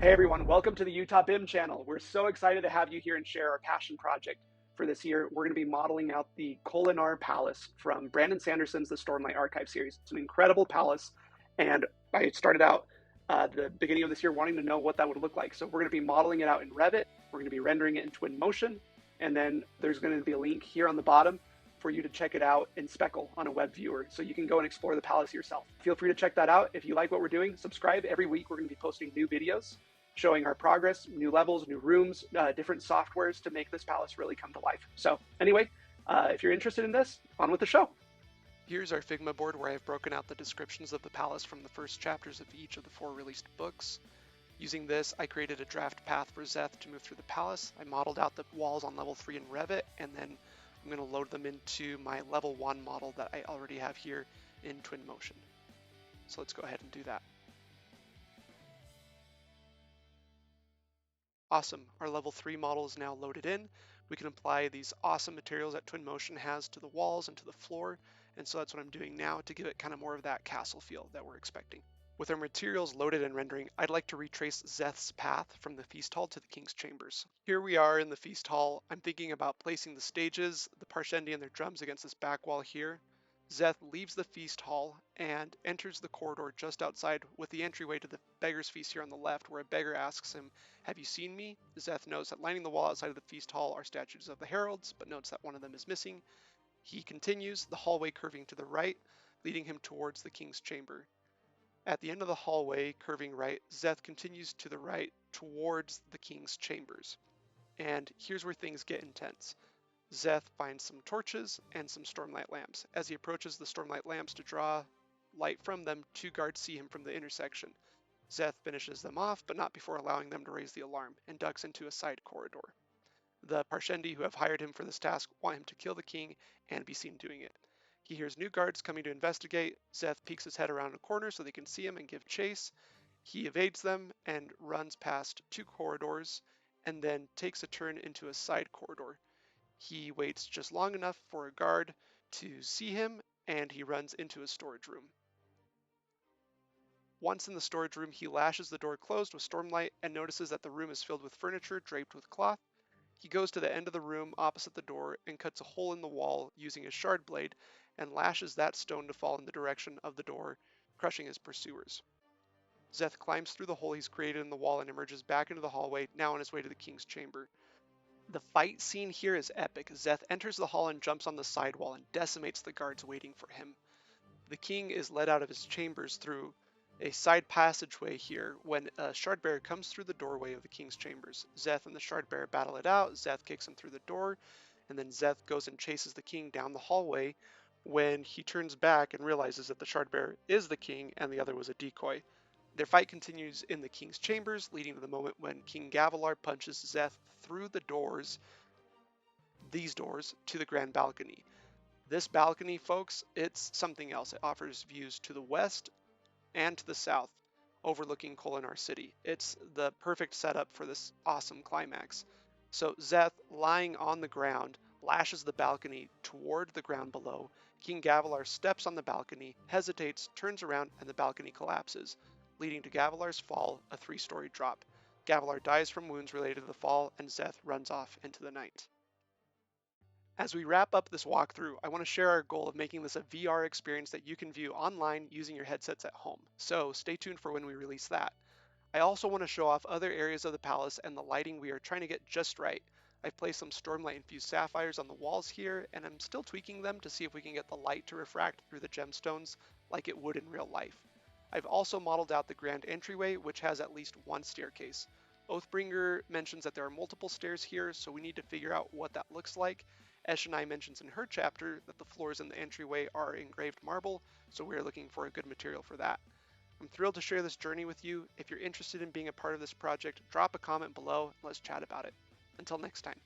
Hey everyone, welcome to the Utah BIM channel. We're so excited to have you here and share our passion project for this year. We're going to be modeling out the Kholinar Palace from Brandon Sanderson's The Stormlight Archive series. It's an incredible palace, and I started out the beginning of this year wanting to know what that would look like. So we're going to be modeling it out in Revit, we're going to be rendering it in Twinmotion, and then there's going to be a link here on the bottom for you to check it out in Speckle on a web viewer, so you can go and explore the palace yourself. Feel free to check that out. If you like what we're doing, subscribe. Every week we're going to be posting new videos showing our progress, new levels, new rooms, different softwares to make this palace really come to life. So anyway, if you're interested in this, on with the show. Here's our Figma board where I've broken out the descriptions of the palace from the first chapters of each of the 4 released books. Using this, I created a draft path for Zeth to move through the palace. I modeled out the walls on level 3 in Revit, and then I'm going to load them into my level 1 model that I already have here in Twinmotion. So let's go ahead and do that. Awesome, our level 3 model is now loaded in. We can apply these awesome materials that Twinmotion has to the walls and to the floor, and so that's what I'm doing now to give it kind of more of that castle feel that we're expecting. With our materials loaded and rendering, I'd like to retrace Zeth's path from the feast hall to the king's chambers. Here we are in the feast hall. I'm thinking about placing the stages, the Parshendi and their drums against this back wall here. Zeth leaves the feast hall and enters the corridor just outside with the entryway to the beggar's feast here on the left, where a beggar asks him, "Have you seen me?" Zeth knows that lining the wall outside of the feast hall are statues of the heralds, but notes that one of them is missing. He continues, the hallway curving to the right, leading him towards the king's chamber. At the end of the hallway, curving right, Zeth continues to the right towards the king's chambers. And here's where things get intense. Zeth finds some torches and some Stormlight lamps. As he approaches the Stormlight lamps to draw light from them, 2 guards see him from the intersection. Zeth finishes them off, but not before allowing them to raise the alarm, and ducks into a side corridor. The Parshendi who have hired him for this task want him to kill the king and be seen doing it. He hears new guards coming to investigate. Zeth peeks his head around a corner so they can see him and give chase. He evades them and runs past 2 corridors, and then takes a turn into a side corridor. He waits just long enough for a guard to see him, and he runs into a storage room. Once in the storage room, he lashes the door closed with Stormlight and notices that the room is filled with furniture draped with cloth. He goes to the end of the room opposite the door and cuts a hole in the wall using his shard blade and lashes that stone to fall in the direction of the door, crushing his pursuers. Zeth climbs through the hole he's created in the wall and emerges back into the hallway, now on his way to the king's chamber. The fight scene here is epic. Zeth enters the hall and jumps on the side wall and decimates the guards waiting for him. The king is led out of his chambers through a side passageway here when a shardbearer comes through the doorway of the king's chambers. Zeth and the shardbearer battle it out. Zeth kicks him through the door, and then Zeth goes and chases the king down the hallway when he turns back and realizes that the shardbearer is the king and the other was a decoy. Their fight continues in the king's chambers, leading to the moment when King Gavilar punches Zeth through the doors, these doors, to the grand balcony. This balcony, folks, it's something else. It offers views to the west and to the south, overlooking Kholinar City. It's the perfect setup for this awesome climax. So Zeth, lying on the ground, lashes the balcony toward the ground below. King Gavilar steps on the balcony, hesitates, turns around, and the balcony collapses, leading to Gavilar's fall, a 3-story drop. Gavilar dies from wounds related to the fall, and Zeth runs off into the night. As we wrap up this walkthrough, I want to share our goal of making this a VR experience that you can view online using your headsets at home, so stay tuned for when we release that. I also want to show off other areas of the palace and the lighting we are trying to get just right. I've placed some Stormlight infused sapphires on the walls here, and I'm still tweaking them to see if we can get the light to refract through the gemstones like it would in real life. I've also modeled out the grand entryway, which has at least 1 staircase. Oathbringer mentions that there are multiple stairs here, so we need to figure out what that looks like. Eshonai mentions in her chapter that the floors in the entryway are engraved marble, so we are looking for a good material for that. I'm thrilled to share this journey with you. If you're interested in being a part of this project, drop a comment below and let's chat about it. Until next time.